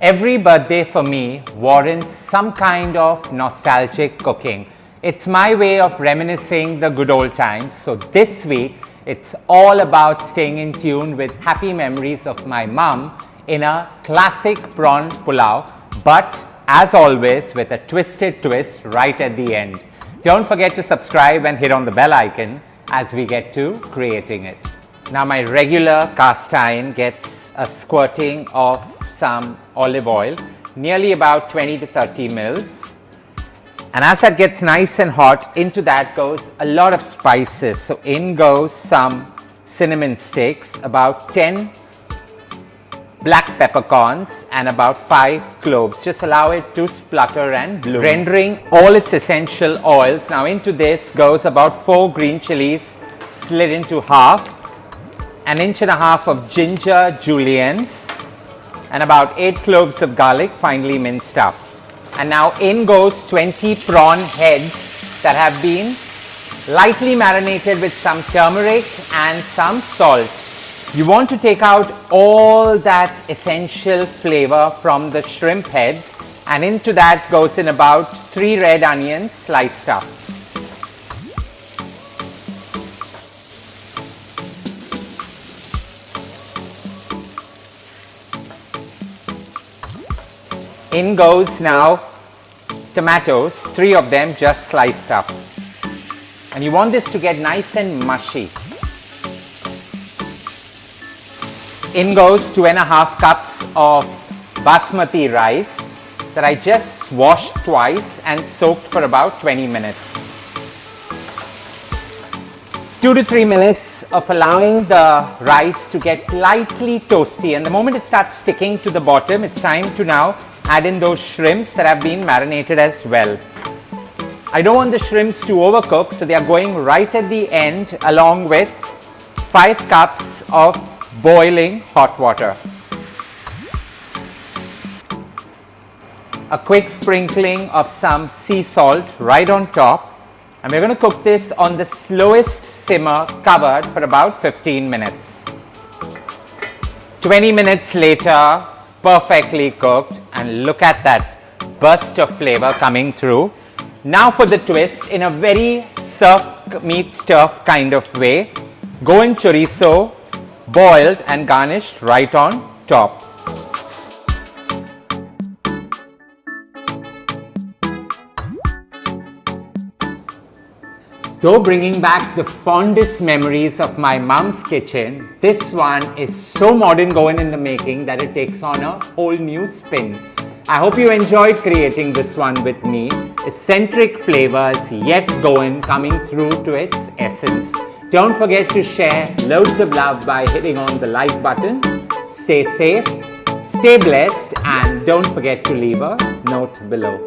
Every birthday for me warrants some kind of nostalgic cooking. It's my way of reminiscing the good old times. So this week, it's all about staying in tune with happy memories of my mum in a classic prawn pulao, but as always with a twisted twist right at the end. Don't forget to subscribe and hit on the bell icon as we get to creating it. Now my regular cast iron gets a squirting of some olive oil, nearly about 20 to 30 mils. And as that gets nice and hot, into that goes a lot of spices. So in goes some cinnamon sticks, about 10 black peppercorns and about 5 cloves. Just allow it to splutter and bloom, rendering all its essential oils. Now into this goes about 4 green chilies slit into half, an inch and a half of ginger juliennes, and about 8 cloves of garlic finely minced up. And now in goes 20 prawn heads that have been lightly marinated with some turmeric and some salt. You want to take out all that essential flavor from the shrimp heads, and into that goes in about 3 red onions sliced up. In goes now tomatoes, 3 of them just sliced up. And you want this to get nice and mushy. In goes 2.5 cups of basmati rice that I just washed twice and soaked for about 20 minutes. 2 to 3 minutes of allowing the rice to get lightly toasty, and the moment it starts sticking to the bottom, it's time to now add in those shrimps that have been marinated as well. I don't want the shrimps to overcook, so they are going right at the end along with 5 cups of boiling hot water. A quick sprinkling of some sea salt right on top, and we're going to cook this on the slowest simmer, covered for about 15 minutes. 20 minutes later, perfectly cooked, and look at that burst of flavor coming through. Now for the twist, in a very surf meets turf kind of way, Goan chorizo boiled and garnished right on top. Though bringing back the fondest memories of my mom's kitchen, this one is so modern Goan in the making that it takes on a whole new spin. I hope you enjoyed creating this one with me. Eccentric flavors, yet Goan coming through to its essence. Don't forget to share loads of love by hitting on the like button. Stay safe, stay blessed, and don't forget to leave a note below.